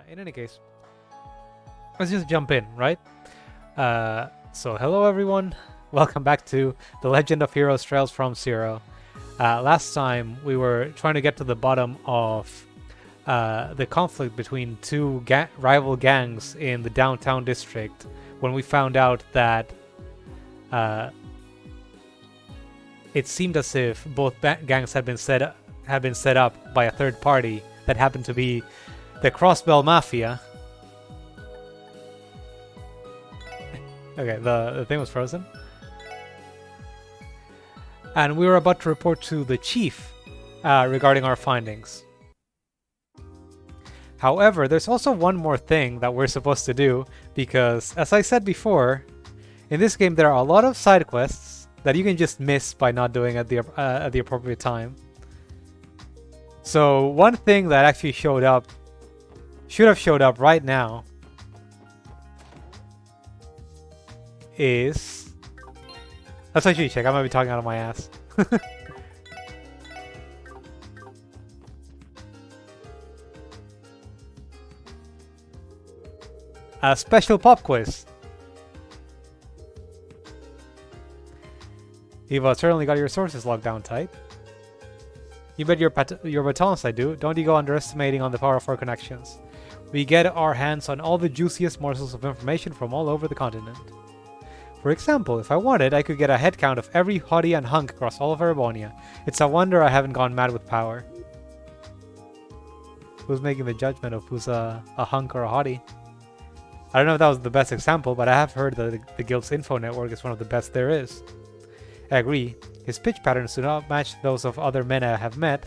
In any case, let's just jump in, right? So hello everyone, welcome back to The Legend of Heroes Trails from Zero. Last time we were trying to get to the bottom of the conflict between two rival gangs in the downtown district when we found out that it seemed as if both gangs had been set up by a third party that happened to be the Crossbell Mafia. Okay, the thing was frozen. And we were about to report to the chief regarding our findings. However, there's also one more thing that we're supposed to do, because, as I said before, in this game there are a lot of side quests that you can just miss by not doing at the appropriate time. So one thing that actually should have showed up right now is... Let's actually check. I might be talking out of my ass. A special pop quiz. Eva certainly got your sources locked down tight. You bet your batons I do. Don't you go underestimating on the power of our connections. We get our hands on all the juiciest morsels of information from all over the continent. For example, if I wanted, I could get a head count of every hottie and hunk across all of Erebonia. It's a wonder I haven't gone mad with power. Who's making the judgment of who's a hunk or a hottie? I don't know if that was the best example, but I have heard that the Guild's info network is one of the best there is. I agree. His speech patterns do not match those of other men I have met.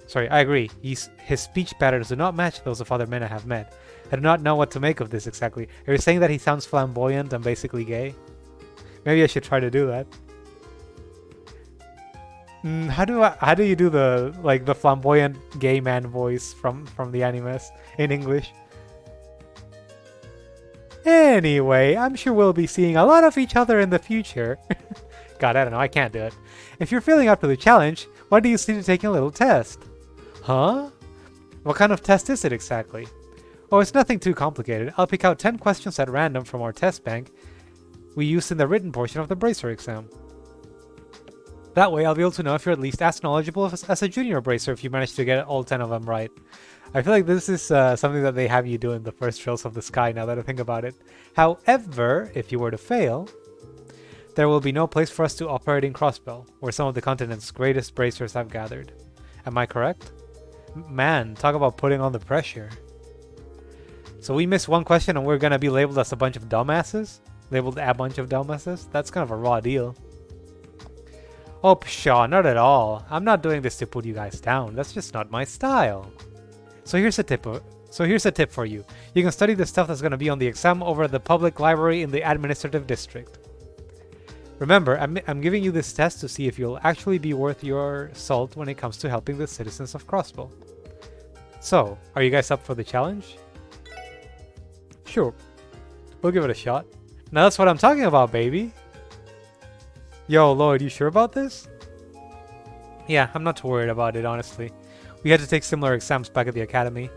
Sorry, I agree. His speech patterns do not match those of other men I have met. I do not know what to make of this exactly. Are you saying that he sounds flamboyant and basically gay? Maybe I should try to do that. How do you do the flamboyant gay man voice from the animes in English? Anyway, I'm sure we'll be seeing a lot of each other in the future. God, I don't know, I can't do it. If you're feeling up to the challenge, why do you seem to take a little test? Huh? What kind of test is it exactly? Oh, it's nothing too complicated. I'll pick out 10 questions at random from our test bank we used in the written portion of the Bracer exam. That way, I'll be able to know if you're at least as knowledgeable as a junior Bracer if you manage to get all 10 of them right. I feel like this is something that they have you do in the first Trails of the Sky now that I think about it. However, if you were to fail, there will be no place for us to operate in Crossbell, where some of the continent's greatest Bracers have gathered. Am I correct? Man, talk about putting on the pressure. So we missed one question and we're gonna be labeled as a bunch of dumbasses? Labeled a bunch of dumbasses? That's kind of a raw deal. Oh, pshaw, not at all. I'm not doing this to put you guys down. That's just not my style. So here's a tip for you. You can study the stuff that's gonna be on the exam over at the public library in the administrative district. Remember, I'm giving you this test to see if you'll actually be worth your salt when it comes to helping the citizens of Crossbell. So, are you guys up for the challenge? Sure. We'll give it a shot. Now that's what I'm talking about, baby. Yo, Lloyd, you sure about this? Yeah, I'm not too worried about it, honestly. We had to take similar exams back at the academy.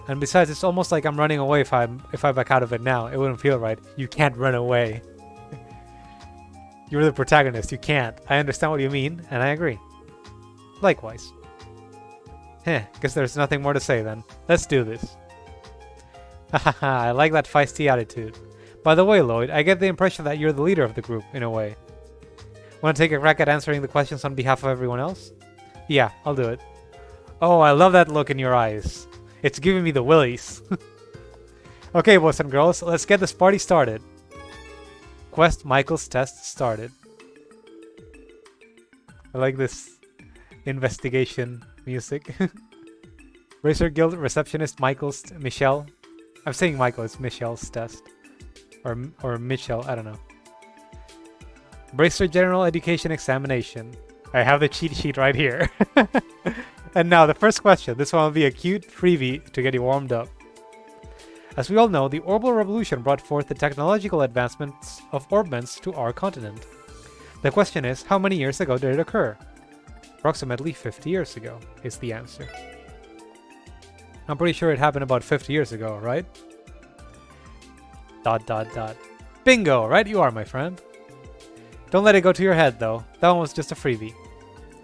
And besides, it's almost like I'm running away if I back out of it now. It wouldn't feel right. You can't run away. You're the protagonist, you can't. I understand what you mean, and I agree. Likewise. Guess there's nothing more to say then. Let's do this. Hahaha, I like that feisty attitude. By the way, Lloyd, I get the impression that you're the leader of the group, in a way. Want to take a crack at answering the questions on behalf of everyone else? Yeah, I'll do it. Oh, I love that look in your eyes. It's giving me the willies. Okay, boys and girls, let's get this party started. Quest Michael's test started. I like this investigation music. Racer Guild receptionist Michelle. I'm saying Michael, it's Michelle's test. Or Michelle, I don't know. Bracer General Education Examination. I have the cheat sheet right here. And now the first question. This one will be a cute freebie to get you warmed up. As we all know, the Orbital Revolution brought forth the technological advancements of orbments to our continent. The question is, how many years ago did it occur? Approximately 50 years ago is the answer. I'm pretty sure it happened about 50 years ago, right? Dot dot dot. Bingo! Right you are, my friend. Don't let it go to your head, though. That one was just a freebie.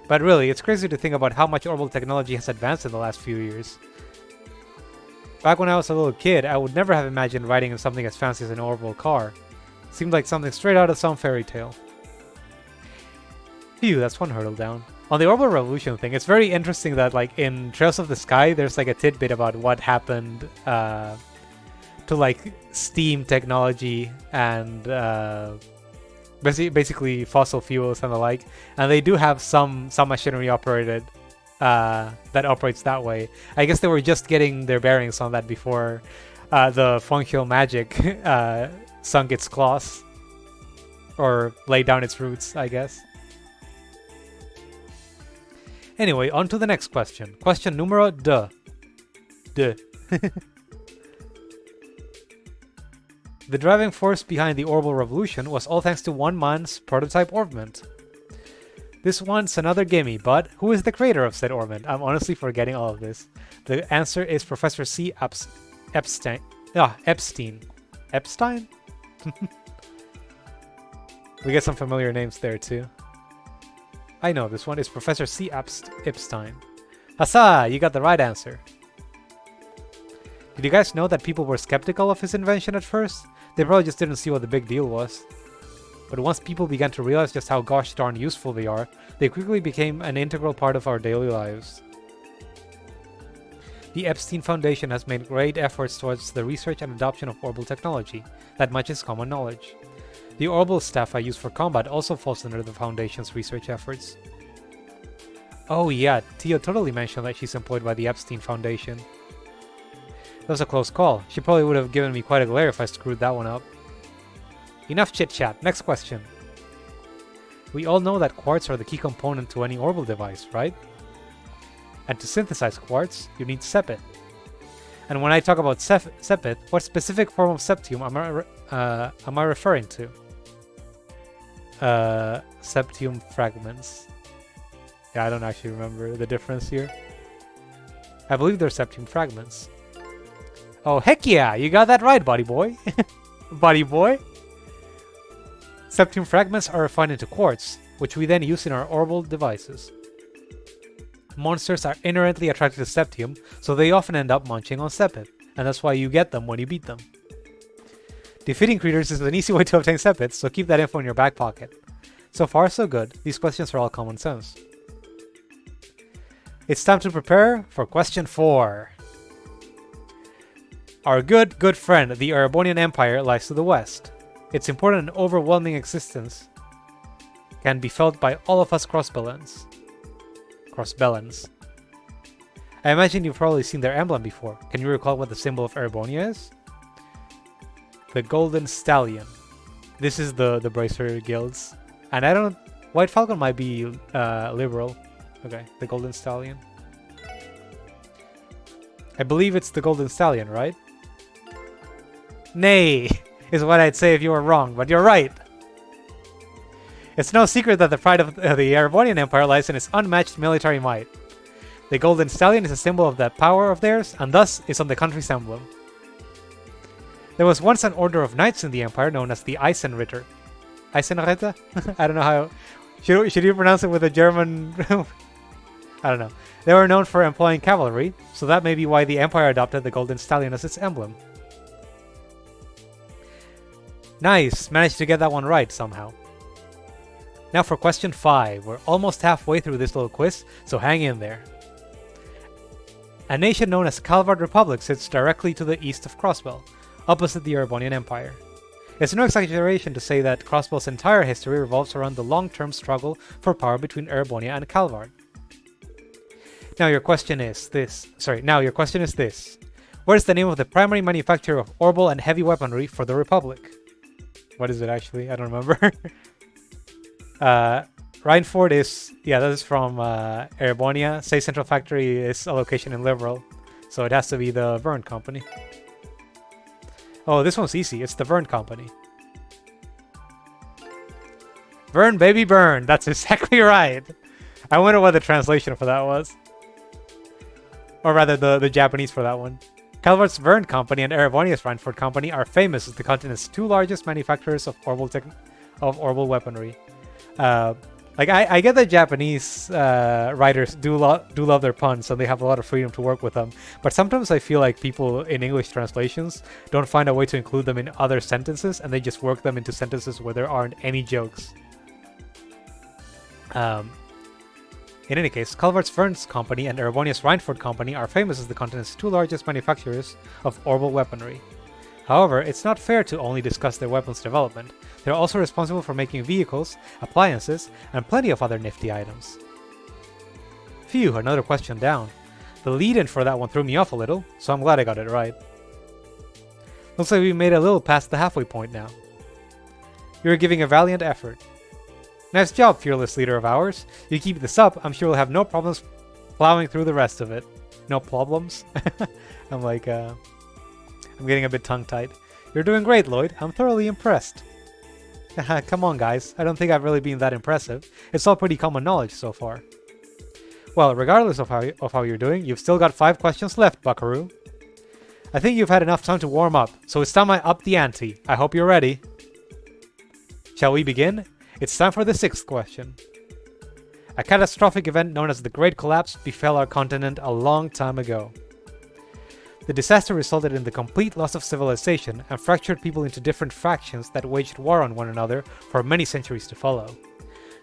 But really, it's crazy to think about how much orbital technology has advanced in the last few years. Back when I was a little kid, I would never have imagined riding in something as fancy as an orbital car. It seemed like something straight out of some fairy tale. Phew, that's one hurdle down. On the orbital revolution thing, it's very interesting that, like, in Trails of the Sky, there's like a tidbit about what happened to like steam technology and basically fossil fuels and the like, and they do have some machinery operated that operates that way. I guess they were just getting their bearings on that before the functional magic sunk its claws or laid down its roots, I guess. Anyway, on to the next question. Question numero 2. The driving force behind the orbital revolution was all thanks to one man's prototype orbment. This one's another gimme, but who is the creator of said orbment? I'm honestly forgetting all of this. The answer is Professor C. Epstein. Epstein. Epstein? We get some familiar names there too. I know, this one is Professor C. Epstein. Huzzah! You got the right answer. Did you guys know that people were skeptical of his invention at first? They probably just didn't see what the big deal was. But once people began to realize just how gosh darn useful they are, they quickly became an integral part of our daily lives. The Epstein Foundation has made great efforts towards the research and adoption of orbital technology. That much is common knowledge. The orbital staff I use for combat also falls under the Foundation's research efforts. Oh yeah, Tio totally mentioned that she's employed by the Epstein Foundation. That was a close call. She probably would have given me quite a glare if I screwed that one up. Enough chit-chat. Next question. We all know that quartz are the key component to any orbital device, right? And to synthesize quartz, you need sepit. And when I talk about sepit, what specific form of septium am I referring to? Septium fragments. Yeah, I don't actually remember the difference here. I believe they're septium fragments. Oh, heck yeah! You got that right, buddy boy. Buddy boy. Septium fragments are refined into quartz, which we then use in our orbital devices. Monsters are inherently attracted to septium, so they often end up munching on sepit, and that's why you get them when you beat them. Defeating creatures is an easy way to obtain sepit, so keep that info in your back pocket. So far, so good. These questions are all common sense. It's time to prepare for question 4. Our good friend, the Erebonian Empire, lies to the west. Its important and overwhelming existence can be felt by all of us crossbellans. I imagine you've probably seen their emblem before. Can you recall what the symbol of Erebonia is? The Golden Stallion. This is the Bracer Guilds. And I don't... White Falcon might be liberal. Okay, the Golden Stallion. I believe it's the Golden Stallion, right? Nay, is what I'd say if you were wrong, but you're right. It's no secret that the pride of the Erebonian Empire lies in its unmatched military might. The Golden Stallion is a symbol of that power of theirs, and thus is on the country's emblem. There was once an order of knights in the Empire known as the Eisenritter. Eisenritter? I don't know how... Should you pronounce it with a German... I don't know. They were known for employing cavalry, so that may be why the Empire adopted the Golden Stallion as its emblem. Nice! Managed to get that one right somehow. Now for question 5. We're almost halfway through this little quiz, so hang in there. A nation known as Calvard Republic sits directly to the east of Crossbell, opposite the Erebonian Empire. It's no exaggeration to say that Crossbell's entire history revolves around the long-term struggle for power between Erebonia and Calvard. Now your question is this. What is the name of the primary manufacturer of orbital and heavy weaponry for the Republic? What is it actually? I don't remember. Rhineford is... Yeah, that is from Erebonia. Say Central Factory is a location in Liberal. So it has to be the Verne Company. Oh, this one's easy. It's the Verne Company. Verne, baby, burn. That's exactly right. I wonder what the translation for that was. Or rather, the Japanese for that one. Calvert's Verne Company and Erewhonius Reinford Company are famous as the continent's two largest manufacturers of orbital weaponry. I get that Japanese writers do love their puns, so they have a lot of freedom to work with them. But sometimes I feel like people in English translations don't find a way to include them in other sentences, and they just work them into sentences where there aren't any jokes. In any case, Calvert's Verne Company and Erewhonius Reinford Company are famous as the continent's two largest manufacturers of orbital weaponry. However, it's not fair to only discuss their weapons development. They're also responsible for making vehicles, appliances, and plenty of other nifty items. Phew, another question down. The lead-in for that one threw me off a little, so I'm glad I got it right. Looks like we made a little past the halfway point now. You're giving a valiant effort. Nice job, fearless leader of ours. You keep this up, I'm sure we'll have no problems plowing through the rest of it. No problems? I'm getting a bit tongue-tied. You're doing great, Lloyd. I'm thoroughly impressed. Come on, guys. I don't think I've really been that impressive. It's all pretty common knowledge so far. Well, regardless of how you're doing, you've still got 5 questions left, Buckaroo. I think you've had enough time to warm up, so it's time I up the ante. I hope you're ready. Shall we begin? It's time for the 6th question. A catastrophic event known as the Great Collapse befell our continent a long time ago. The disaster resulted in the complete loss of civilization and fractured people into different factions that waged war on one another for many centuries to follow.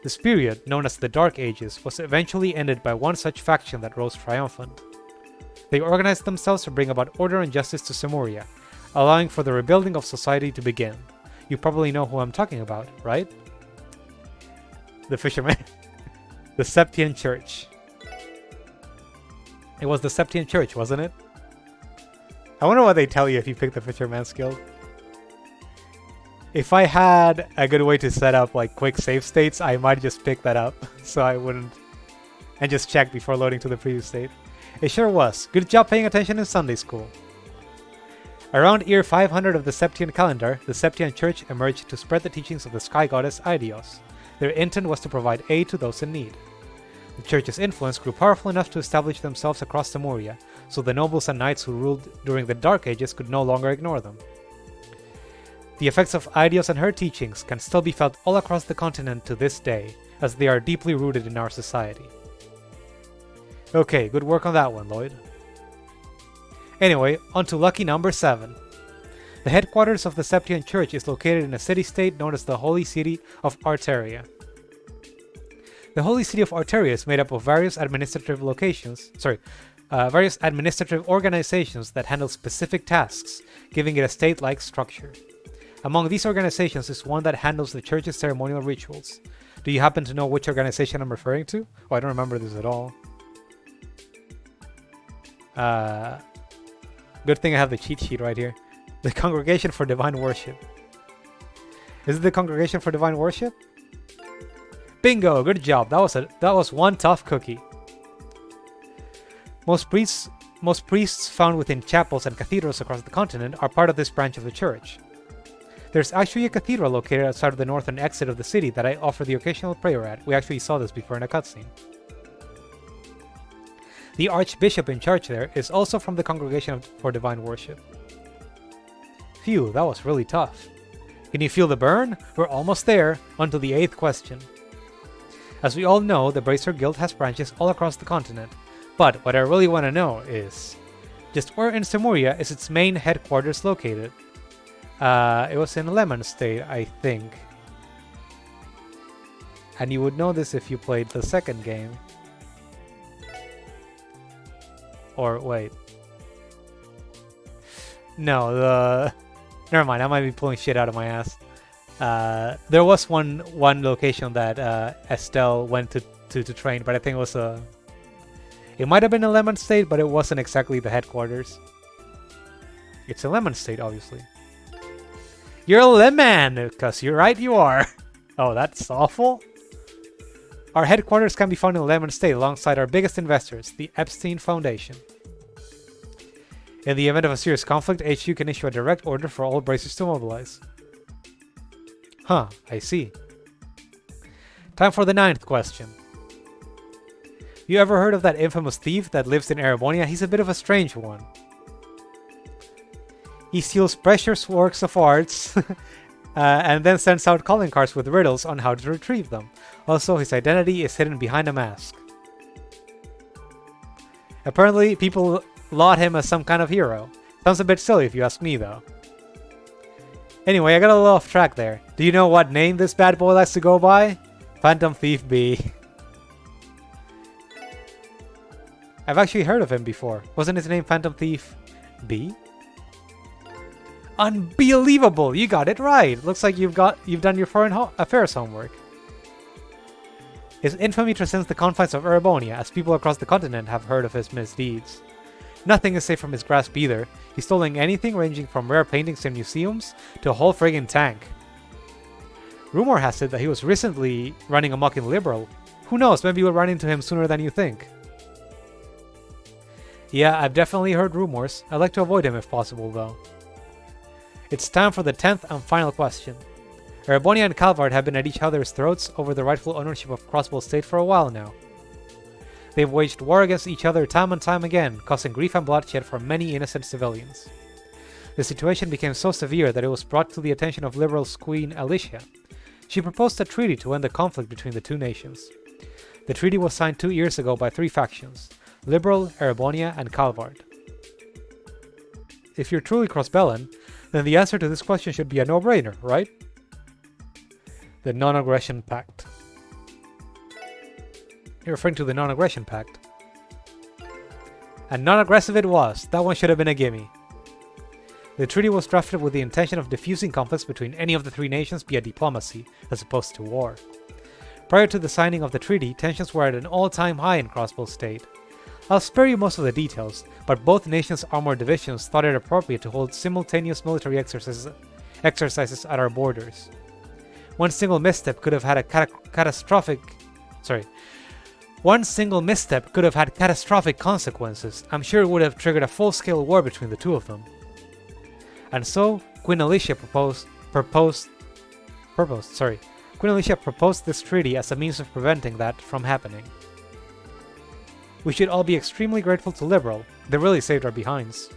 This period, known as the Dark Ages, was eventually ended by one such faction that rose triumphant. They organized themselves to bring about order and justice to Samuria, allowing for the rebuilding of society to begin. You probably know who I'm talking about, right? The fisherman. The Septian Church. It was the Septian Church, wasn't it? I wonder what they tell you if you pick the Fisherman's Guild. If I had a good way to set up like quick save states, I might just pick that up so I wouldn't, and just check before loading to the previous state. It sure was. Good job paying attention in Sunday school. Around year 500 of the Septian calendar, the Septian Church emerged to spread the teachings of the sky goddess Aidios. Their intent was to provide aid to those in need. The church's influence grew powerful enough to establish themselves across Samuria, so the nobles and knights who ruled during the Dark Ages could no longer ignore them. The effects of Aidios and her teachings can still be felt all across the continent to this day, as they are deeply rooted in our society. Okay, good work on that one, Lloyd. Anyway, on to lucky number 7. The headquarters of the Septian Church is located in a city-state known as the Holy City of Arteria. The Holy City of Arteria is made up of various administrative organizations that handle specific tasks, giving it a state-like structure. Among these organizations is one that handles the church's ceremonial rituals. Do you happen to know which organization I'm referring to? Oh, I don't remember this at all. Good thing I have the cheat sheet right here. The Congregation for Divine Worship. Is it the Congregation for Divine Worship? Bingo! Good job. That was one tough cookie. Most priests found within chapels and cathedrals across the continent are part of this branch of the church. There's actually a cathedral located outside of the northern exit of the city that I offer the occasional prayer at. We actually saw this before in a cutscene. The archbishop in charge there is also from the Congregation for Divine Worship. Phew, that was really tough. Can you feel the burn? We're almost there, onto the 8th question. As we all know, the Bracer Guild has branches all across the continent, but what I really want to know is, just where in Samuria is its main headquarters located? It was in Lemon State, I think. And you would know this if you played the second game. Or wait. No, never mind, I might be pulling shit out of my ass. There was one location that Estelle went to train, but I think it was it might have been a Lemon State, but it wasn't exactly the headquarters. It's a Lemon State, obviously. You're a lemon, because you're right, you are. Oh, that's awful. Our headquarters can be found in Lemon State alongside our biggest investors, the Epstein Foundation. In the event of a serious conflict, HQ can issue a direct order for all bracers to mobilize. Huh, I see. Time for the 9th question. You ever heard of that infamous thief that lives in Erebonia? He's a bit of a strange one. He steals precious works of arts and then sends out calling cards with riddles on how to retrieve them. Also, his identity is hidden behind a mask. Apparently, people laud him as some kind of hero. Sounds a bit silly if you ask me, though. Anyway, I got a little off track there. Do you know what name this bad boy likes to go by? Phantom Thief B. I've actually heard of him before. Wasn't his name Phantom Thief B? Unbelievable! You got it right! Looks like you've done your foreign affairs homework. His infamy transcends the confines of Erebonia, as people across the continent have heard of his misdeeds. Nothing is safe from his grasp either. He's stolen anything ranging from rare paintings in museums to a whole friggin' tank. Rumor has it that he was recently running amok in Liberal. Who knows, maybe you'll run into him sooner than you think. Yeah, I've definitely heard rumors. I'd like to avoid him if possible, though. It's time for the 10th and final question. Erebonia and Calvard have been at each other's throats over the rightful ownership of Crossbow State for a while now. They've waged war against each other time and time again, causing grief and bloodshed for many innocent civilians. The situation became so severe that it was brought to the attention of Liberal's Queen Alicia. She proposed a treaty to end the conflict between the two nations. The treaty was signed 2 years ago by 3 factions: Liberal, Erebonia, and Calvard. If you're truly cross-Bellan, then the answer to this question should be a no-brainer, right? The Non-Aggression Pact. You're referring to the Non-Aggression Pact. And non-aggressive it was. That one should have been a gimme. The treaty was drafted with the intention of diffusing conflicts between any of the 3 nations via diplomacy, as opposed to war. Prior to the signing of the treaty, tensions were at an all-time high in Crossbow State. I'll spare you most of the details, but both nations' armored divisions thought it appropriate to hold simultaneous military exercises at our borders. One single misstep could have had catastrophic consequences. I'm sure it would have triggered a full-scale war between the two of them. And so, Queen Alicia proposed this treaty as a means of preventing that from happening. We should all be extremely grateful to Liberal. They really saved our behinds.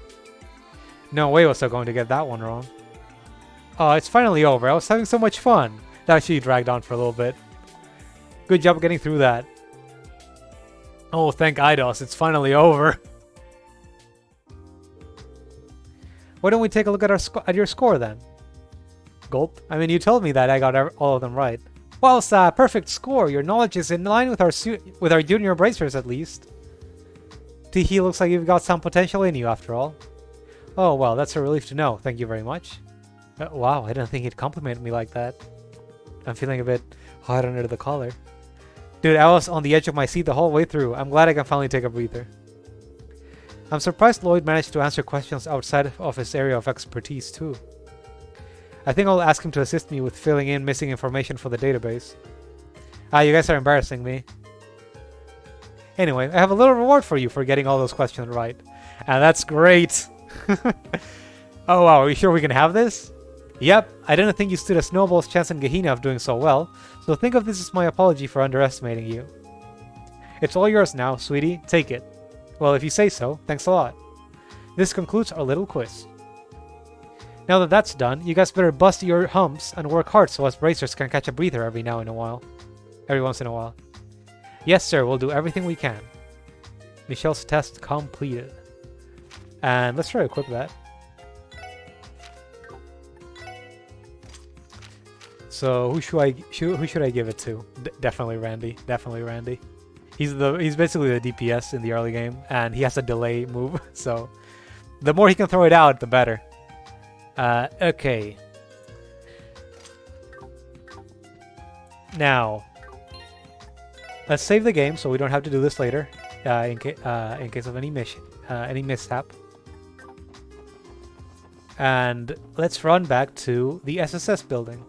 No way was I going to get that one wrong. Oh, it's finally over. I was having so much fun. That actually dragged on for a little bit. Good job getting through that. Oh, thank Eidos. It's finally over. Why don't we take a look at your score then? Gulp. I mean, you told me that I got all of them right. Well, sir, perfect score. Your knowledge is in line with our junior bracers, at least. Teehee, looks like you've got some potential in you, after all. Oh, well, that's a relief to know. Thank you very much. Wow, I didn't think he'd compliment me like that. I'm feeling a bit hot under the collar. Dude, I was on the edge of my seat the whole way through. I'm glad I can finally take a breather. I'm surprised Lloyd managed to answer questions outside of his area of expertise, too. I think I'll ask him to assist me with filling in missing information for the database. Ah, you guys are embarrassing me. Anyway, I have a little reward for you for getting all those questions right. And that's great! Oh wow, are you sure we can have this? Yep, I didn't think you stood a snowball's chance in Gehenna of doing so well, so think of this as my apology for underestimating you. It's all yours now, sweetie. Take it. Well, if you say so, thanks a lot. This concludes our little quiz. Now that that's done, you guys better bust your humps and work hard so us bracers can catch a breather every once in a while. Yes, sir, we'll do everything we can. Michelle's test completed. And let's try to equip that. So who should I give it to? Definitely Randy. Definitely Randy. He's basically the DPS in the early game, and he has a delay move. So the more he can throw it out, the better. Okay. Now, let's save the game so we don't have to do this later, in case of any mishap. And let's run back to the SSS building.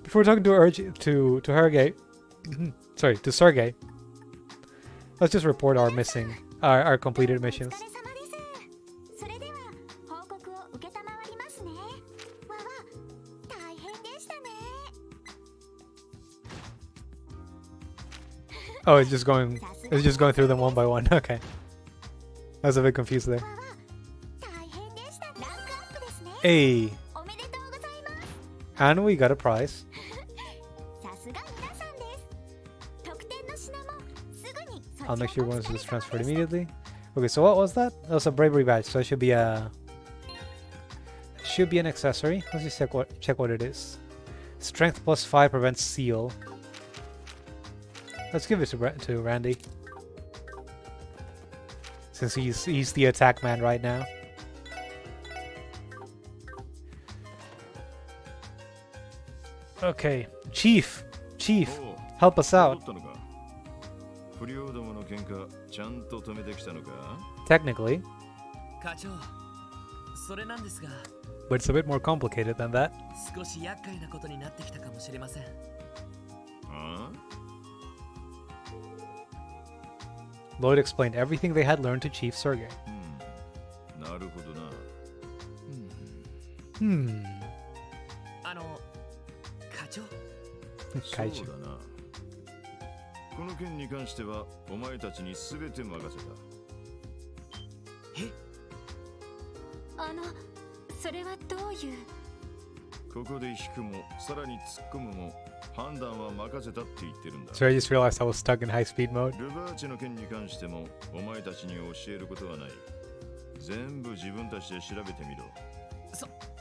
Before talking to Sergey, let's just report our completed missions. Oh, it's just going through them one by one. Okay. I was a bit confused there. Hey. And we got a prize. I'll make sure once is transferred immediately. Okay, so what was that? That was a bravery badge, so it should be an accessory. Let's just check what it is. Strength +5 prevents seal. Let's give it to Randy, since he's the attack man right now. Okay, Chief, help us out. Technically, but it's a bit more complicated than that. Lloyd explained everything they had learned to Chief Sergei. Kaichu. この件に関してはお前たちに全て任せた。え？それはどういう？ここで引くもさらに突っ込むも判断は任せたって言ってるんだ。So I just realized I was stuck in high speed mode. ルバーチの件に関してもお前たちに教えることはない。全部自分たちで調べてみろ。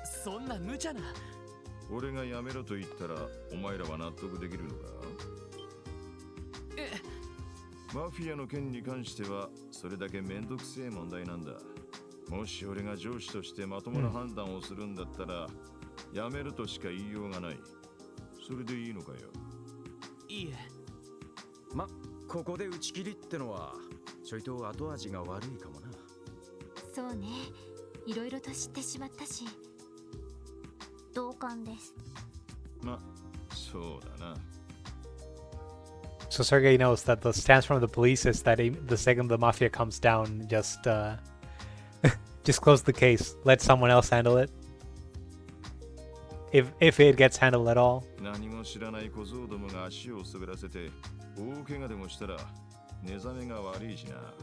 そんな無茶な。俺がやめろと言ったらお前らは納得できるのか？マフィアの件に関してはそれだけめんどくせえ問題なんだ。もし俺が上司としてまともな判断をするんだったら、やめるとしか言いようがない。それでいいのかよ。いいえ。ここで打ち切りってのはちょいと後味が悪いかもな。そうね。いろいろと知ってしまったし。同感です。そうだな。So Sergei knows that the stance from the police is that the second the mafia comes down, just close the case, let someone else handle it. If it gets handled at all. 何も知らない小僧どもが足を滑らせて大怪我でもしたら寝覚めが悪いしな。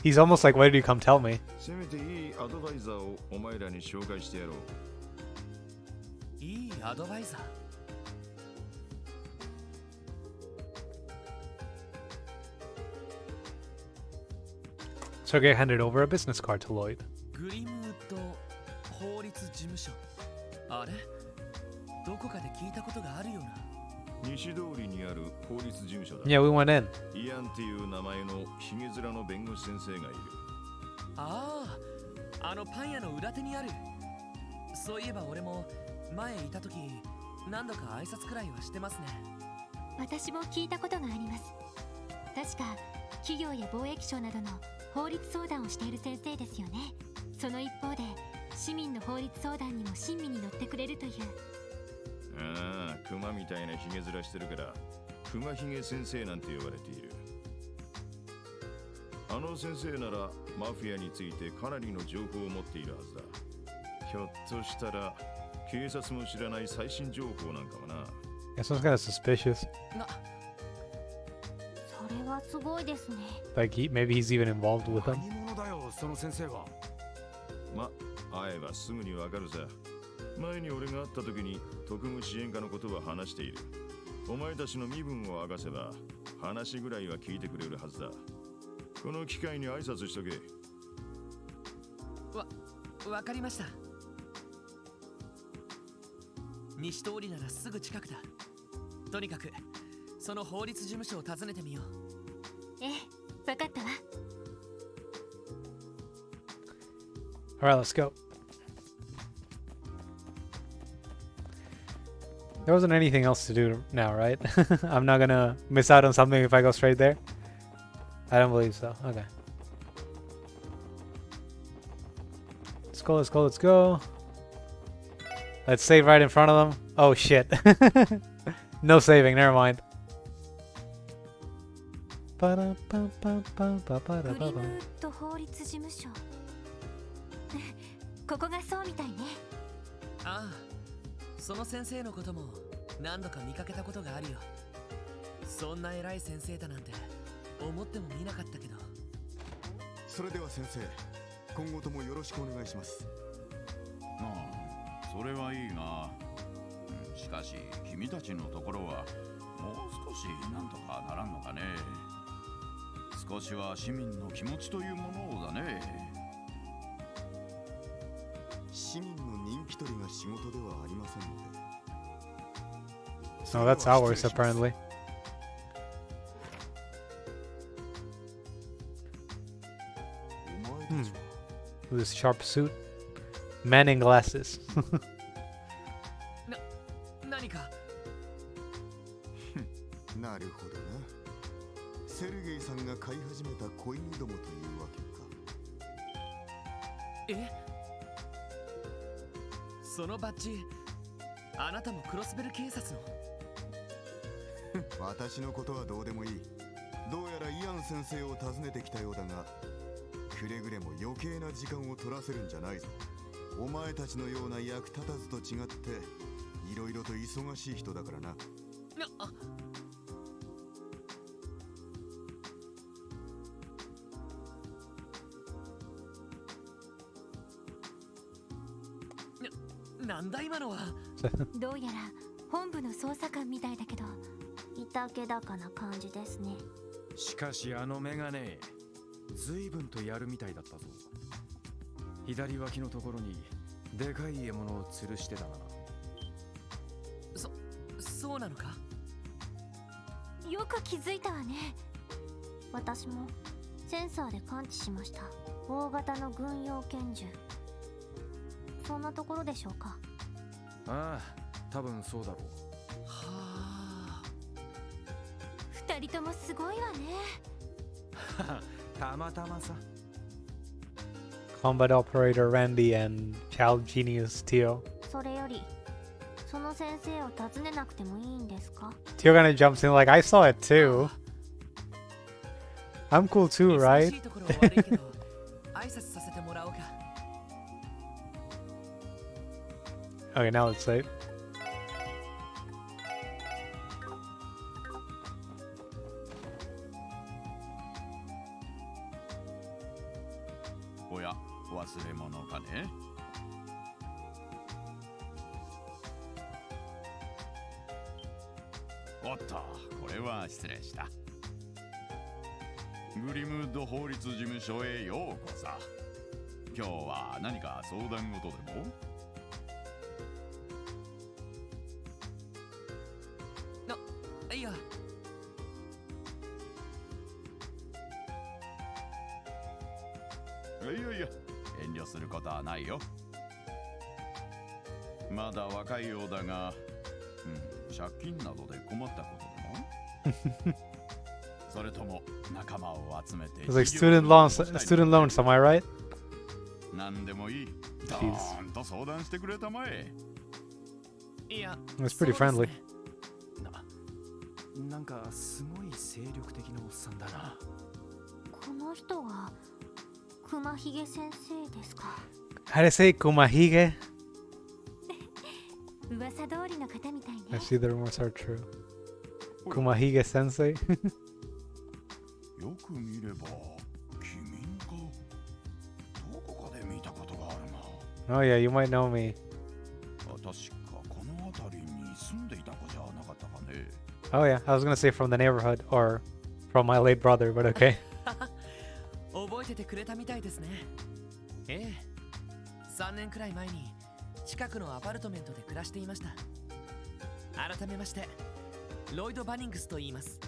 He's almost like, why did you come tell me? せめていいアドバイザーをお前らに紹介してやろう。いいアドバイザー。Sergei handed over a business card to Lloyd. グリムウッド法律事務所。あれ？どこかで聞いたことがあるような。西通りにある法律事務所だ。Yeah, we went in. イアンっていう名前のヒゲ面の弁護士先生がいる。あのパン屋の裏手にある。そういえば俺も前いた時何度か挨拶くらいはしてますね。私も聞いたことがあります。確か企業や貿易省などの法律相談をしている先生ですよね。その一方で市民の法律相談にも親身に乗ってくれるという。クマみたいなヒゲ面してるからクマヒゲ先生なんて呼ばれている。あの先生ならマフィアについてかなりの情報を持っているはずだ。ひょっとしたら警察も知らない最新情報なんかもな。Yeah, sounds kind of suspicious. それはすごいですね。Like maybe he's even involved with them. 何者だよその先生は。会えばすぐにわかるさ。前に俺が会った時に特務支援課のことは話している。お前たちの身分を明かせば話ぐらいは聞いてくれるはずだ。この機会に挨拶しとけ。わかりました。西通りならすぐ近くだ。とにかくその法律事務所を訪ねてみよう。わかったわ。Alright, let's go. There wasn't anything else to do now, right? I'm not gonna miss out on something if I go straight there? I don't believe so. Okay. Let's go, let's go, let's go. Let's save right in front of them. Oh shit. No saving, never mind. グリムウッド法律事務所。ここがそうみたいね。ああ、その先生のことも何度か見かけたことがあるよ。そんな偉い先生だなんて思ってもみなかったけど。それでは先生、今後ともよろしくお願いします。ああ、それはいいが、しかし君たちのところはもう少しなんとかならんのかね。少しは市民の気持ちというものをだね。市民の人気取りが仕事ではありませんので。 No, that's ours apparently. This sharp suit, man in glasses. 何か。なるほどな。セルゲイさんが飼い始めた子犬どもというわけか。え、そのバッジ、あなたもクロスベル警察の。私のことはどうでもいい。どうやらイアン先生を訪ねてきたようだが、くれぐれも余計な時間を取らせるんじゃないぞ。お前たちのような役立たずと違って、いろいろと忙しい人だからな。なんだ今のは。どうやら本部の捜査官みたいだけど、いたけだかな感じですね。しかしあのメガネ、随分とやるみたいだったぞ。左脇のところにでかい獲物を吊るしてたな。そうなのか。よく気づいたわね。私もセンサーで感知しました。大型の軍用拳銃。そんなところでしょうか。ああ、多分そうだろう。はあ。二人ともすごいわね。たまたまさ。Combat operator Randy and child genius Tio. それより、その先生を訪ねなくてもいいんですか？ Tio kinda jumps in like, I saw it too. I'm cool too, 忙 right? しいところは悪いけど、挨拶させてもらおうか。Okay, now let's save. おや、忘れ物かね。おっと、これは失礼した。グリムウッド法律事務所へようこそ。今日は何か相談事でも？いや、いやいや、遠慮することはないよ。まだ若いようだが、借金などで困ったことでもそれとも仲間を集めて It's like student loans, am I right? 何でもいい。どーんと相談してくれたまえ。いや、 It's pretty friendly. なんかすごい精力的なおっさんだな。この人は熊ひげ先生ですか？ How to say Kumahige? 噂通りの方みたいね。 I see the rumors are true. Kumahige sensei? よく見れば君か。どこかで見たことがあるな。 Oh yeah, you might know me. 確かこの辺りに住んでいた子じゃなかったかね。Oh yeah, I was gonna say from the neighborhood or from my late brother, but okay. 覚えててくれたみたいですね。ええ、3年くらい前に近くのアパルトメントで暮らしていました。改めましてロイド・バニングスと言います。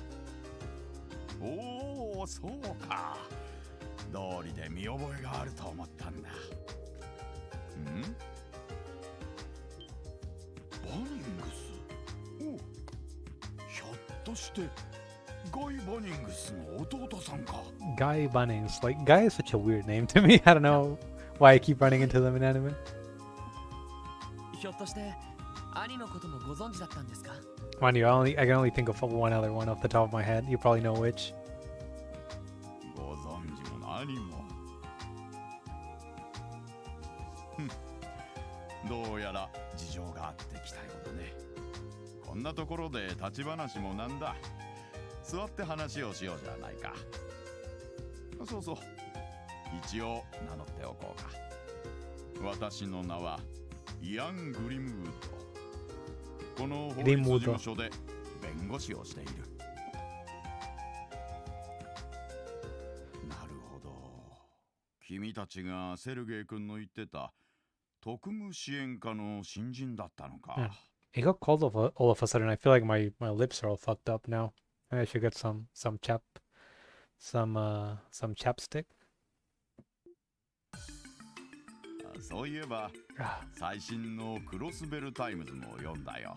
おお、そうか。道理で見覚えがあると思ったんだ。バニングス。お、ひょっとしてガイ・バニングスの弟さんか。 Guy Bunnings. Like, Guy is such a weird name to me. I don't know why I keep running into them in anime. ひょっとして兄のこともご存知だったんですか？ Mind you, I can only think of one other one off the top of my head. You probably know which. ご存知も何も。どうやら事情があってきたようだね。こんなところで立ち話もなんだ。座って話をしようじゃないか。そうそう、一応名乗っておこうか。私の名はイアン・グリムウッド。この法律事務所で弁護士をしている。なるほど。君たちがセルゲイ君の言ってた特務支援課の新人だったのか。It got cold all of a sudden. I feel like my lips are all fucked up now. I should get some chapstick. そういえば最新のクロスベルタイムズも読んだよ。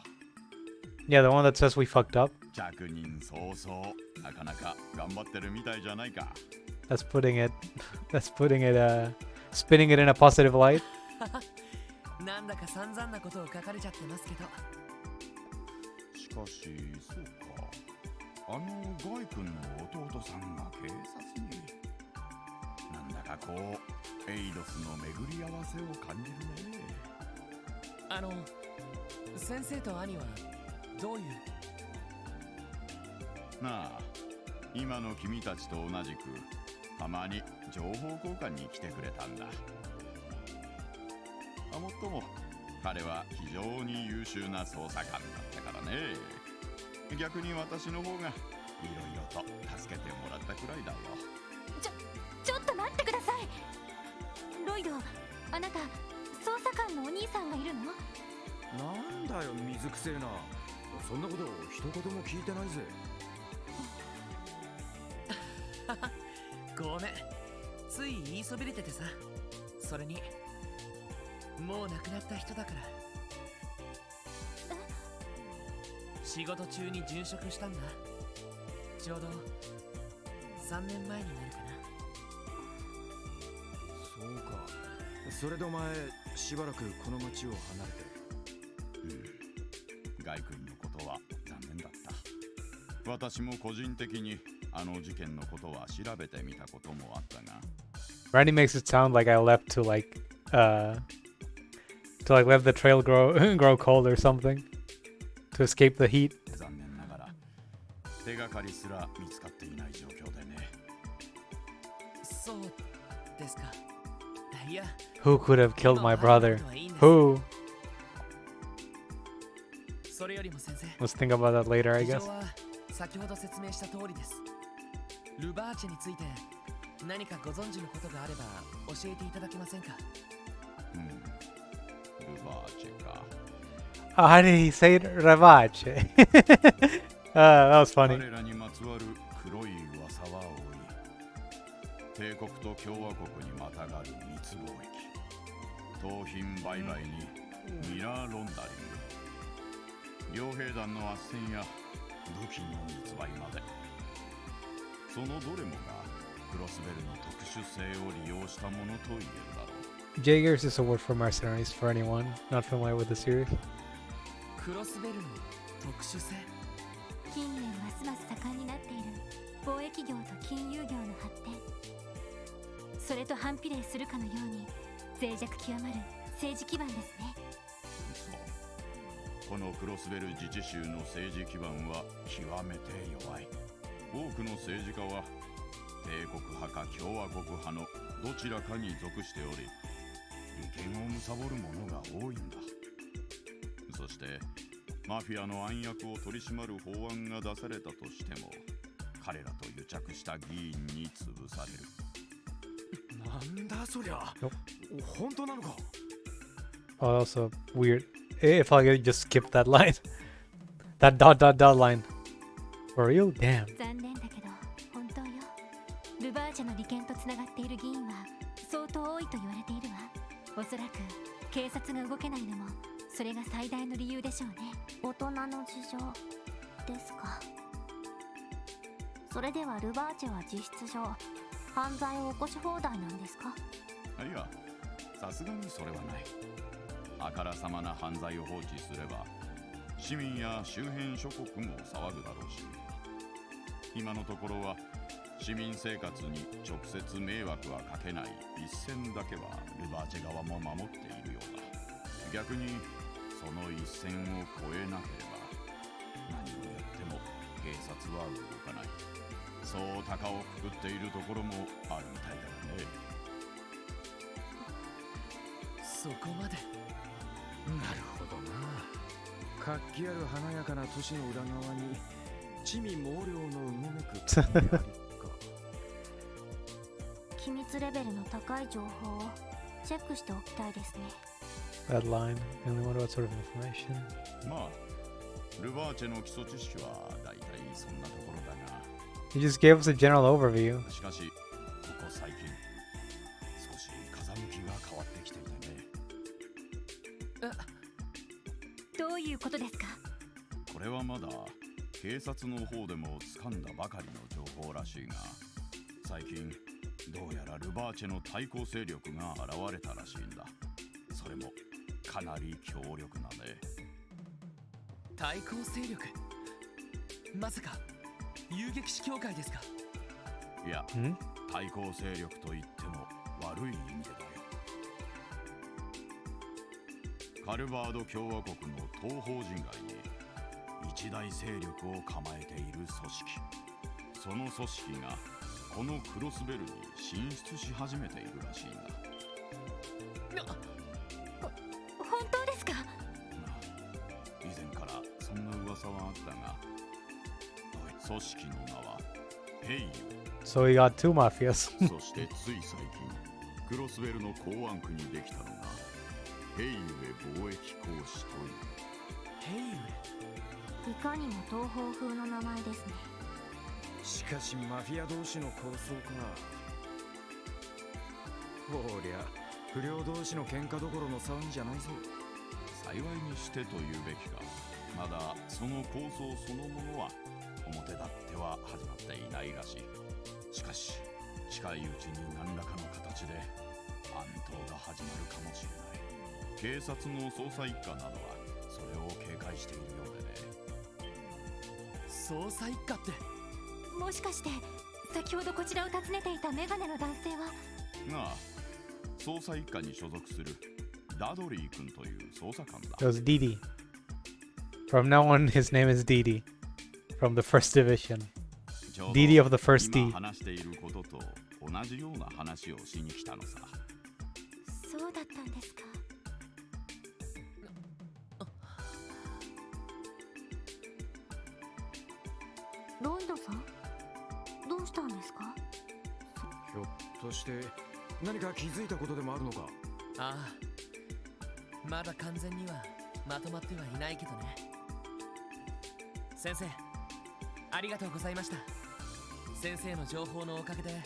Yeah, the one that says we fucked up. 着任早々、なかなか頑張ってるみたいじゃないか。That's spinning it in a positive light. なんだか散々なことを書かれちゃってますけど。しかし、そうか。ガイ君の弟さんが警察に。なんだかこう、エイドスの巡り合わせを感じるね。先生と兄はどういう。なあ、今の君たちと同じく、たまに情報交換に来てくれたんだ。もっとも彼は非常に優秀な捜査官だったからね。逆に私の方がいろいろと助けてもらったくらいだよ。ちょっと待ってください。ロイド、あなた捜査官のお兄さんがいるの？なんだよ水くせえな。そんなこと一言も聞いてないぜ。ごめん、つい言いそびれててさ。それにもう亡くなった人だから。仕事中に殉職したんだ。ちょうど3年前になるかな。そうか。それでお前しばらくこの町を離れて。ガイ君のことは残念だった。私も個人的に事件のことは調べてみたこともあったが。Randy makes it sound like I left to let the trail grow cold or something to escape the heat. 残念ながら手がかりすら見つかっていない状況でね。そうですか。いや、 Who could have killed my brother? Who? それよりも先生、 Let's think about that later, I 事 guess. 情は先ほど説明した通りです。ルバーチェについて何かご存知のことがあれば教えていただけませんか？ルバーチェか。Oh, how did he say it? Ravache. That was funny. 彼らにまつわる黒い噂は多い。帝国と共和国にまたがる密貿易、盗品売買にミラーロンダリング、傭兵団の斡旋や武器の密売まで、そのどれもがクロスベルの特殊性を利用したものと言えるだろう。Jaegers is a word for mercenaries for anyone not familiar with the series. クロスベルの特殊性。近年ますます盛んになっている貿易業と金融業の発展、それと反比例するかのように脆弱極まる政治基盤ですね。そう、このクロスベル自治州の政治基盤は極めて弱い。多くの政治家は帝国派か共和国派のどちらかに属しており、利権を貪る者が多いんだ。そしてマフィアの暗躍を取り締まる法案が出されたとしても、彼らと癒着した議員に潰される。なんだそりゃ。本当なのか。 Oh, that's a weird. If I could just skip that line. That dot line. For real? Damn. 残念だけど本当よ。ルバーチェの利権とつながっている議員は相当多いと言われているわ。おそらく警察が動けないのもそれが最大の理由でしょうね。大人の事情ですか。それではルバーチェは実質上犯罪を起こし放題なんですか？いや、さすがにそれはない。あからさまな犯罪を放置すれば市民や周辺諸国も騒ぐだろうし、今のところは市民生活に直接迷惑はかけない一線だけはルバーチェ側も守っているようだ。逆にその一線を越えなければ何をやっても現警察は動かない。そう高をくくっているところもあるみたいだね。そこまで。なるほどな。活気ある華やかな都市の裏側に地味猛量のうごめく影ありか。機密レベルの高い情報をチェックしておきたいですね。 That line. I only wonder what sort of information. まあ、ルバーチェの基礎知識はだいたいそんなところだが、 You just gave us a general overview. しかし、ここ最近、少し風向きが変わってきていてね。どういうことですか？これはまだ警察の方でも掴んだばかりの情報らしいが、最近どうやらルバーチェの対抗勢力が現れたらしいんだ。それもかなり強力なね。対抗勢力。まさか遊撃士協会ですか？いや、ん？対抗勢力と言っても悪い意味でだよ。カルバード共和国の東方人街に一大勢力を構えている組織。その組織がこのクロスベルに進出し始めているらしいんだ。本当ですか？以前からそんな噂はあったが、組織の名はヘイユ。 So we got two mafias. そしてつい最近、クロスベルの港湾区にできたのがヘイユエ貿易公使という。ヘイウいかにも東方風の名前ですね。しかしマフィア同士の抗争か。ほりゃ不良同士の喧嘩どころの騒ぎじゃないぞ。幸いにしてというべきか、まだその構想そのものは表立っては始まっていないらしい。しかし近いうちに何らかの形で暗闘が始まるかもしれない。警察の捜査一課などはそれを警戒しているようでね。捜査一課って。もしかして先ほどこちらを訪ねていたメガネの男性は？が、捜査一課に所属するダドリー君という捜査官だ。 It was Didi. From now on, his name is Didi. From the first division. ちょうど DD of the first D. 今話していることと同じような話をしに来たのさ。そうだったんですか。ロンドさん、どうしたんですか？ひょっとして何か気づいたことでもあるのか。ああ、まだ完全にはまとまってはいないけどね。先生、ありがとうございました。先生の情報のおかげで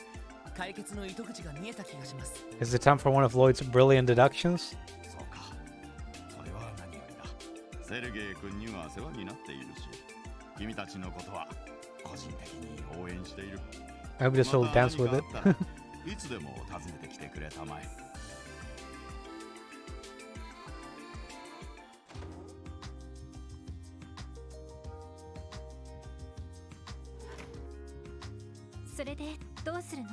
解決の糸口が見えた気がします。 Is it time for one of Lloyd's brilliant deductions? そうか、それは何よりだ。セルゲイ君には世話になっているし、君たちのことは個人的に応援している。 I hope this will また dance with 何 it. かあったらいつでも訪ねてきてくれたまえ。それでどうするの？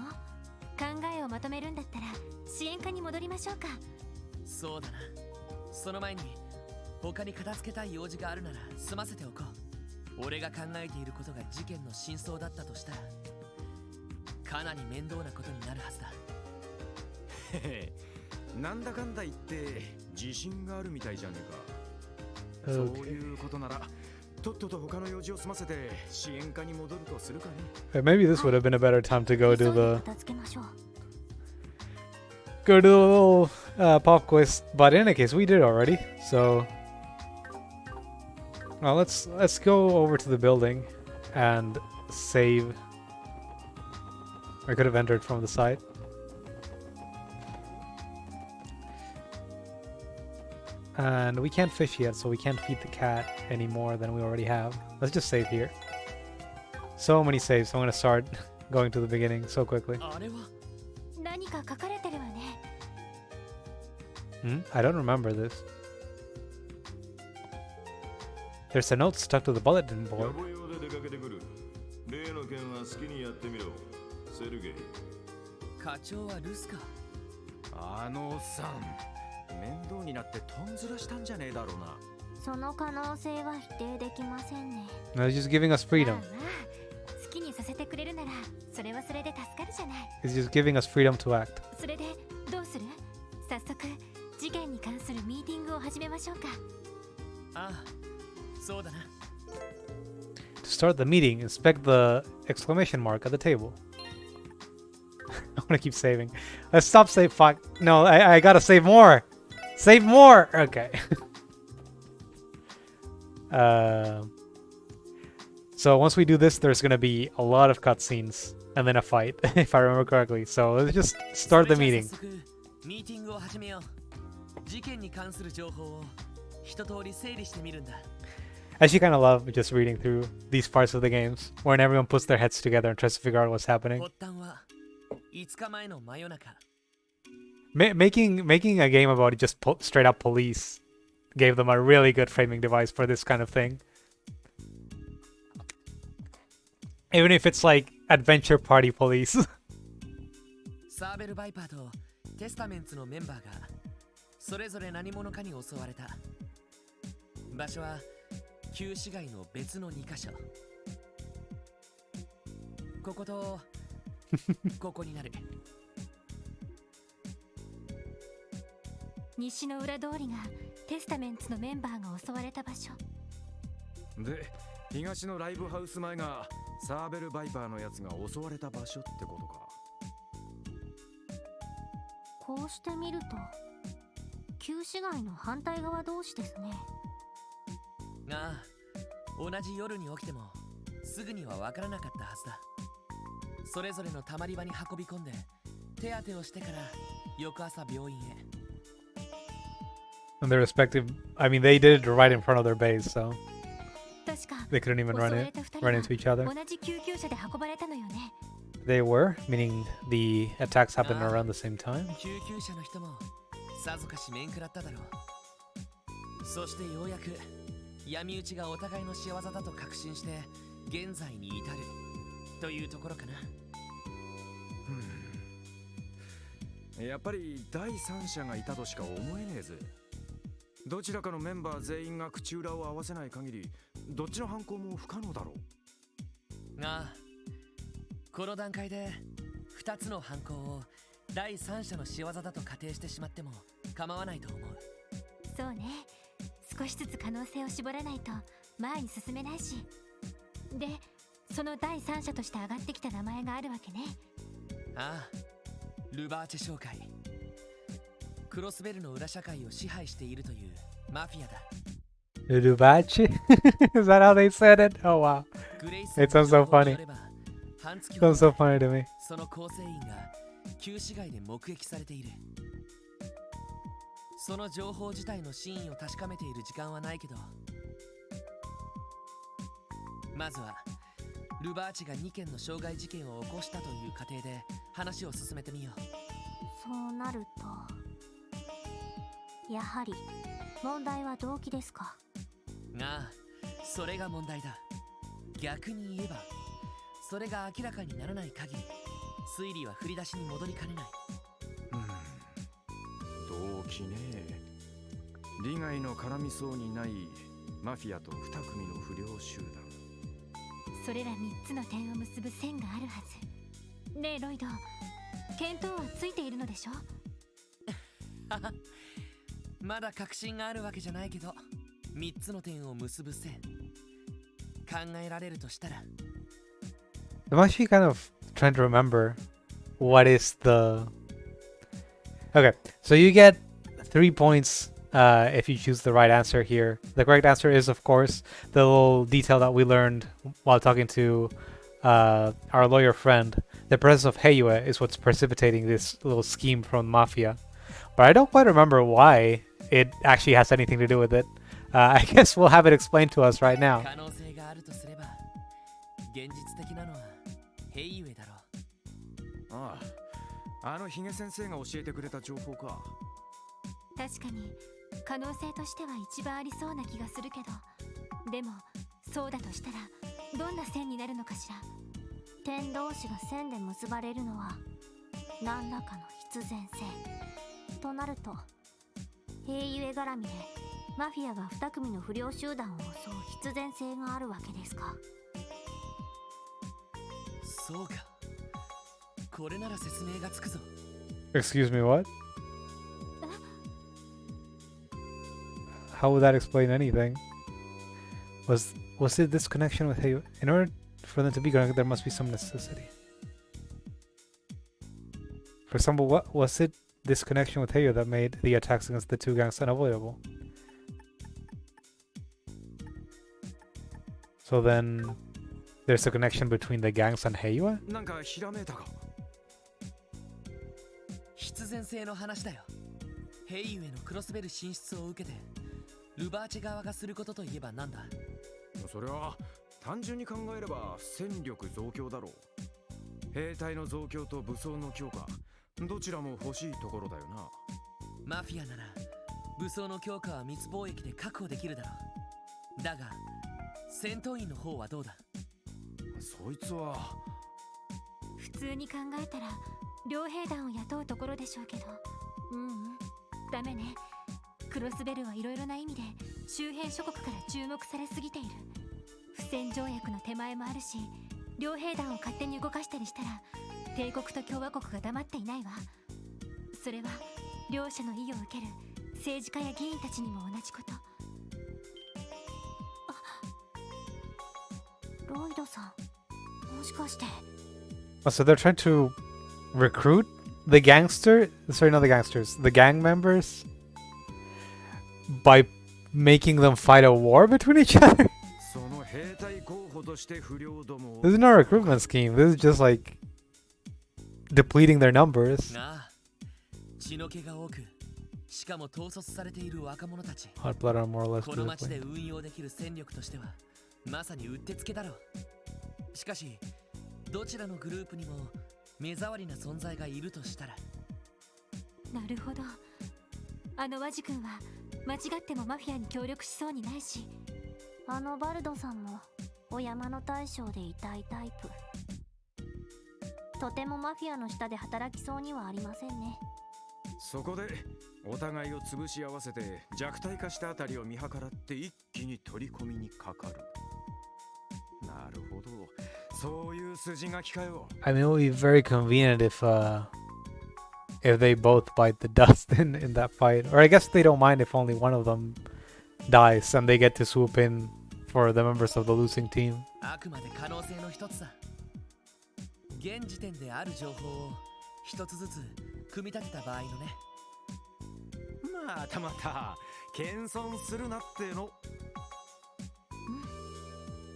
考えをまとめるんだったら支援課に戻りましょうか。そうだな。その前に他に片付けたい用事があるなら済ませておこう。俺が考えていることが事件の真相だったとしたらかなり面倒なことになるはずだ。へへ、なんだかんだ言って自信があるみたいじゃねえか。 Okay. そういうことならとっとと他の用事を済ませて支援課に戻るとするかね。 Maybe this would have been a better time to go 急い to で the 片付けましょう。 go to the little pop quiz. But in any case, we did already. So, well, let's go over to the building and save. I could have entered from the side. And we can't fish yet, so we can't feed the cat any more than we already have. Let's just save here. So many saves, so I'm gonna start going to the beginning so quickly. あれは何か書かれてるわね。I don't remember this. There's a note stuck to the bulletin 野 board. 暮用で出かけてくる。例の件は好きにやってみろ。セルゲイ。課長はルスか。あのおっさん面倒になってとんずらしたんじゃねえだろうな。そその可能性は否定できませんね。 No, he's just giving us freedom. まあまあ、好きにさせてくれるならそれはそれで助かるじゃない。 He's just giving us freedom to act. それでどうする？早速事件に関するミーティングを始めましょうか。ああ、そうだな。 To start the meeting, inspect the exclamation mark at the table. I want to keep saving. Let's stop save. Fuck. No, I gotta save more. Save more. Okay. So once we do this, there's gonna be a lot of cutscenes and then a fight, if I remember correctly. So let's just start the それじゃ meeting. 早速ミーティングを始めよう。事件に関する情報を一通り整理してみるんだ。 I actually kind of love just reading through these parts of the games, when everyone puts their heads together and tries to figure out what's happening. 発端は5日前の真夜中。 Making a game about just straight up police gave them a really good framing device for this kind of thing. Even if it's like adventure party police. サーベル・バイパーとテスタメンツのメンバーがそれぞれ何者かに襲われた。場所は旧市街の別の2カ所。こことここになる。西の裏通りがテスタメンツのメンバーが襲われた場所。で、東のライブハウス前がサーベル・バイパーのやつが襲われた場所ってことか。こうして見ると旧市街の反対側同士ですね。ああ、同じ夜に起きてもすぐには分からなかったはずだ。それぞれのたまり場に運び込んで手当てをしてから翌朝病院へ。 And their respective, I mean, they did it right in front of their base, so 確か they couldn't even 襲われた2人 run は into each other. 同じ救急車で運ばれたのよね。 They were, meaning the attacks happened around the same time. 救急車の人もさぞかし面食らっただろう。そしてようやく闇討ちがお互いの仕業だと確信して現在に至るというところかな。やっぱり第三者がいたとしか思えねえぜ。どちらかのメンバー全員が口裏を合わせない限り、どっちの犯行も不可能だろう。ああ、この段階で2つの犯行を第三者の仕業だと仮定してしまっても構わないと思う。そうね、少しずつ可能性を絞らないと前に進めないし。で、その第三者として上がってきた名前があるわけね。ああ、ルバーチェ商会。クロスベルの裏社会を支配しているというマフィアだ。Udubachi? Is that how they said it? Oh wow. グレイス It sounds so funny. 半月 It ほ sounds ど so funny to me. その構成員が旧市街で目撃されている。その情報自体の真意を確かめている時間はないけど、まずはルバーチが2件の傷害事件を起こしたという過程で話を進めてみよう。そうなるとやはり問題は動機ですか。ああ、それが問題だ。逆に言えばそれが明らかにならない限り推理は振り出しに戻りかねない。動機ね。利害の絡みそうにないマフィアと2組の不良集団。それら3つの点を結ぶ線があるはず。ねえロイド、見当はついているのでしょ？まだ確信があるわけじゃないけど、3つの点を結ぶ線考えられるとしたら。 I'm actually kind of trying to remember what is the... Okay, so you get 3 points if you choose the right answer here. The correct answer is, of course, the little detail that we learned while talking to our lawyer friend. The presence of Heiyue is what's precipitating this little scheme from Mafia. But I don't quite remember why it actually has anything to do with it. I guess we'll have it explained to us right now. 可能性があるとすれば、現実的なのはヘイウェイだろう。ああ、あのヒゲ先生が教えてくれた情報か。確かに可能性としては一番ありそうな気がするけど、でもそうだとしたらどんな線になるのかしら。点同士が線で結ばれるのは何らかの必然性となると、平ゆえ絡みでマフィアが2組の不良集団を襲う必然性があるわけですか。そうか。これなら説明がつくぞ。Excuse me, what? How would that explain anything? Was it this connection with Heiwa? In order for them to be connected, there must be some necessity. For example, what was it this connection with Heiwa that made the attacks against the two gangs unavoidable? So then, there's a connection between the gangs and Heiwa? なんかひらめいたか。必然性の話だよ。ヘイユへのクロスベル進出を受けてルバーチェ側がすることといえばなんだ。それは単純に考えれば戦力増強だろう。兵隊の増強と武装の強化、どちらも欲しいところだよな。マフィアなら武装の強化は密貿易で確保できるだろう。だが戦闘員の方はどうだ。そいつは普通に考えたら両兵団を雇うところでしょうけど、ダメね。クロスベルはいろいろな意味で周辺諸国から注目されすぎている。不戦条約の手前もあるし、両兵団を勝手に動かしたりしたら帝国と共和国が黙っていないわ。それは両者の意を受ける政治家や議員たちにも同じこと。ロイドさん、もしかして。Oh, so they're trying to recruit the sorry, not the gangsters, the gang members by making them fight a war between each other? その兵隊候補として不良ども。 This is not a recruitment scheme. This is just like depleting their numbers. なあ、血の気が多く、しかも統率されている若者たち。 Hot blood are more or less この町で disciplined. 運用できる戦力としてはまさにうってつけだろう。しかしどちらのグループにも目障りな存在がいるとしたら。なるほど。あのワジ君は間違ってもマフィアに協力しそうにないし、あのバルドさんもお山の大将でいたいタイプ。とてもマフィアの下で働きそうにはありませんね。そこでお互いを潰し合わせて弱体化したあたりを見計らって一気に取り込みにかかる。なるほど、そういう筋書きかよ。I mean, it would be very convenient if they both bite the dust in that fight. Or I guess they don't mind if only one of them dies and they get to swoop in for the members of the losing team. あくまで可能性の一つさ。現時点である情報を一つずつ組み立てた場合のね。またまた謙遜するなっての。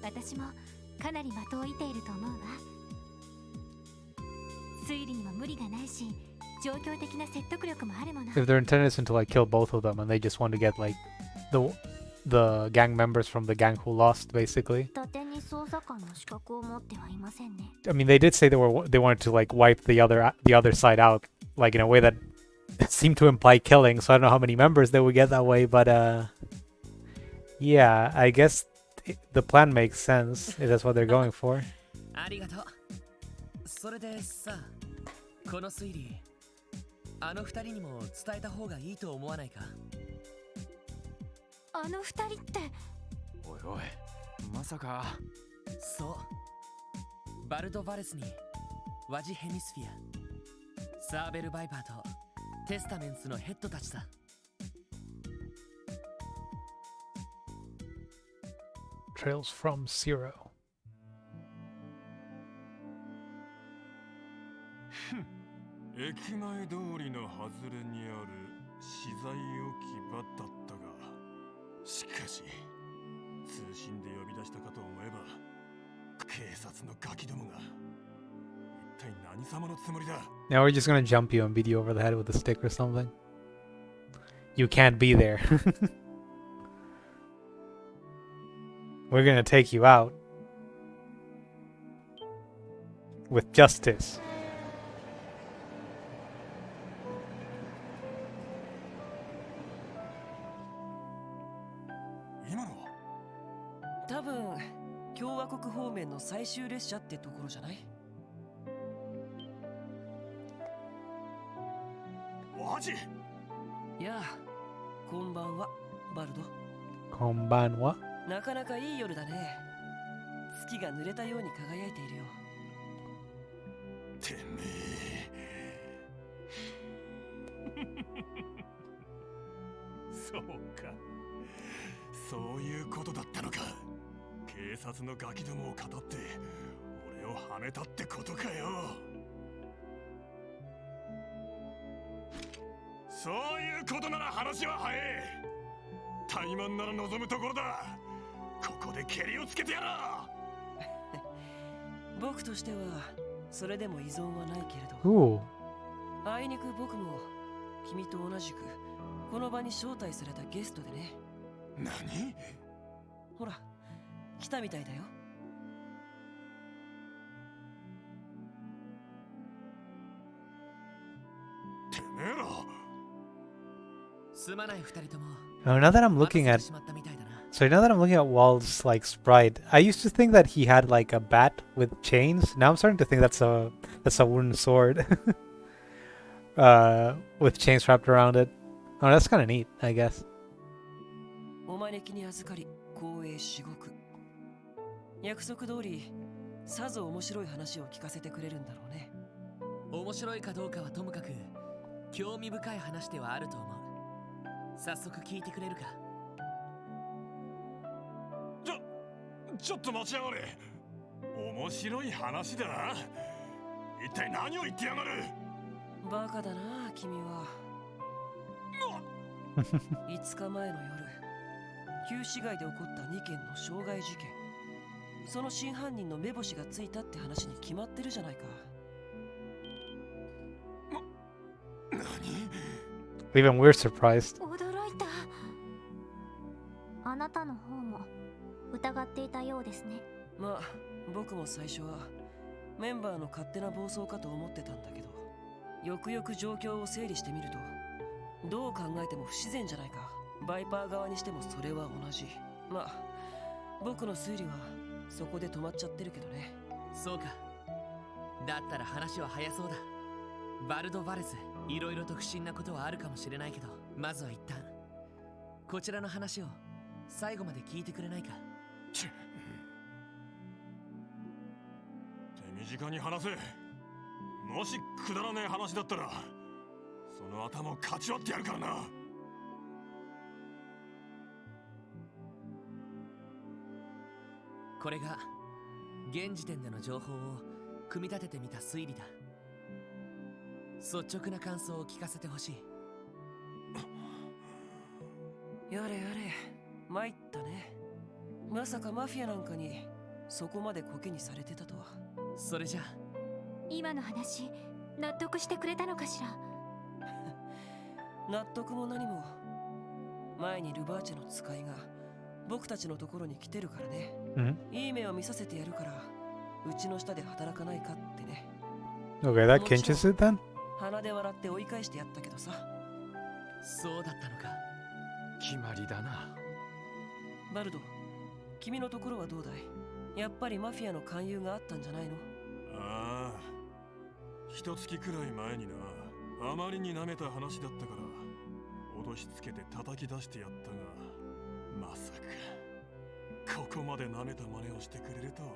私もかなり的を射ていると思うわ。推理にも無理がないし、状況的な説得力もあるもの。 If their intent isn't to like kill both of them and they just want to get like the gang members from the gang who lost, basically. 伊達に捜査官の資格を持ってはいませんね。 I mean, they did say they wanted to like wipe the other side out, like in a way that seemed to imply killing. So I don't know how many members they would get that way, but yeah, I guess the plan makes sense if that's what they're going for. ありがとう。それでさ、この推理、あの二人にも伝えた方がいいと思わないか。あの二人って。おいおい、まさか。そう、バルド・バレスにワジ・ヘミスフィア、サーベル・バイパーとテスタメンツのヘッドたちさ。Trails from Zero. 駅前通りの外れにある資材置き場だったが、しかし通信で呼び出したかと思えば警察のガキどもが一体何様のつもりだ。 Now we're just gonna jump you and beat you over the head with a stick or something. You can't be there. We're gonna take you out with justice. 今のは多分共和国方面の最終列車ってところじゃない？マジ？やあ、こんばんは。バルド。こんばんは。なかなかいい夜だね。月が濡れたように輝いているよ。てめえそうか、そういうことだったのか。警察のガキどもを語って俺をはめたってことかよ。そういうことなら話は早い。怠慢なら望むところだ。ここでケリをつけてやろう僕としてはそれでも依存はないけれど、Ooh. あいにく僕も君と同じくこの場に招待されたゲストでね。何？ほら、来たみたいだよ。てめえら。すまない二人とも。 Now that I'm looking at, so now that I'm looking at Wald's like sprite, I used to think that he had like a bat with chains. Now I'm starting to think that's a wooden sword, with chains wrapped around it. Oh, that's kind of neat, I guess. お招きに預かり光栄至極。約束通りさぞ面白い話を聞かせてくれるんだろうね。面白いかどうかはともかく興味深い話ではあると思う。早速聞いてくれるか。ちょっと待ちやがれ。面白い話だ。一体何を言ってやがる。バカだな君は。5日前の夜、旧市街で起こった2件の傷害事件。その真犯人の目星がついたって話に決まってるじゃないか。Even we're surprised. 驚いた。あなたの方も疑っていたようですね。まあ僕も最初はメンバーの勝手な暴走かと思ってたんだけど、よくよく状況を整理してみるとどう考えても不自然じゃないか。バイパー側にしてもそれは同じ。まあ僕の推理はそこで止まっちゃってるけどね。そうか。だったら話は早そうだ。バルド・バレス、いろいろと不審なことはあるかもしれないけど、まずは一旦こちらの話を最後まで聞いてくれないか。手短に話せ。もしくだらねえ話だったらその頭をかち割ってやるからな。これが現時点での情報を組み立ててみた推理だ。率直な感想を聞かせてほしい。やれやれ、参ったね。まさかマフィアなんかにそこまでコケにされてたとは。それじゃあ今の話納得してくれたのかしら。納得も何も。前にルバーチェの使いが僕たちのところに来てるからね。いい目を見させてやるからうちの下で働かないかってね。 Okay, that clinches it then? 鼻で笑って追い返してやったけどさ。そうだったのか。決まりだな。バルド、君のところはどうだい？やっぱりマフィアの勧誘があったんじゃないの？ああ、一月くらい前にな。あまりに舐めた話だったから脅しつけて叩き出してやったが、まさかここまで舐めた真似をしてくれるとはな。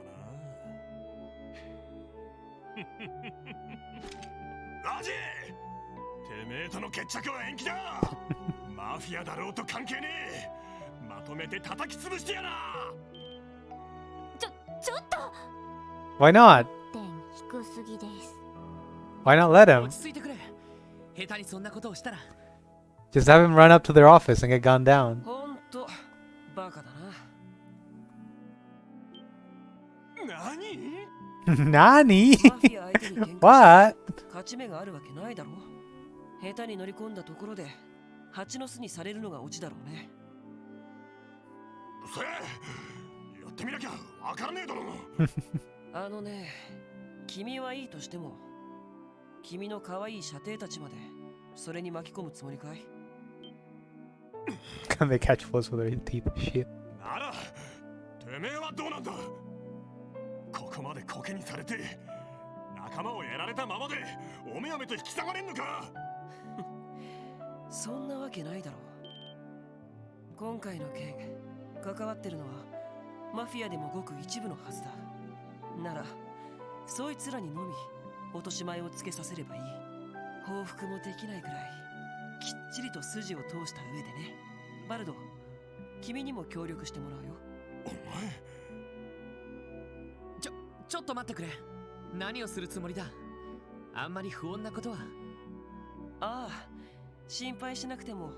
アジ、てめえとの決着は延期だ。マフィアだろうと関係ねえ。まとめて叩き潰してやな。ちょっと Why not? 点低すぎです。 Why not let him? 落ち着いてくれ。下手にそんなことをしたら Just have him run up to their office and get gunned down. ほんとバカだな。何？ Nani? マフィア相手に喧嘩 What? 勝ち目があるわけないだろ。下手に乗り込んだところで蜂の巣にされるのがオチだろうね。それやってみなきゃわからねえだろ。あのね、君はいいとしても君の可愛い射程たちまでそれに巻き込むつもりかい？ Can they catch flows with their teeth? Shit. ならてめえはどうなんだ。ここまでコケにされて仲間をやられたままでおめおめと引き下がれんのか。そんなわけないだろう。今回の件、関わってるのはマフィアでもごく一部のはずだ。ならそいつらにのみ落とし前をつけさせればいい。報復もできないぐらいきっちりと筋を通した上でね。バルド、君にも協力してもらうよ。お前ちょっと待ってくれ。何をするつもりだ。あんまり不穏なことは。ああ、心配しなくても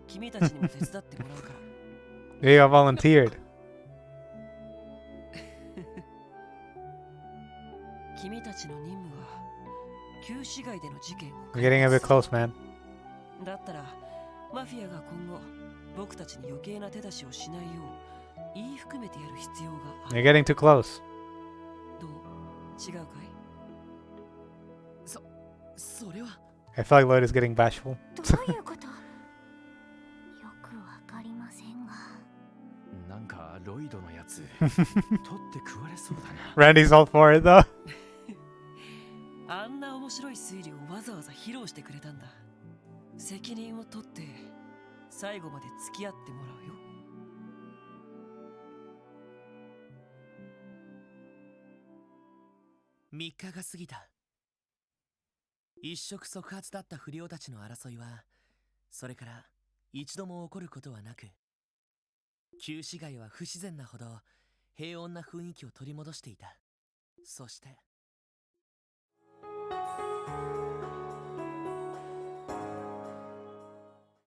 君たちにも手伝ってもらうから。They are volunteered. 君たちの任務は旧市街での事件を We're getting a bit close, man. だったらマフィアが今後僕たちに余計な手出しをしないよう言い含めてやる必要があ You're る。 getting too close. どう違うかい？それは I feel like Lloyd is getting bashful. どういうこと？よくわかりませんが。なんかロイドのやつ取って食われそうだな。 Randy's all for it though. あんな面白い推理をわざわざ披露してくれたんだ。責任を取って最後まで付き合ってもらうよ。3日が過ぎた。一触即発だった不良たちの争いはそれから一度も起こることはなく、旧市街は不自然なほど平穏な雰囲気を取り戻していた。そして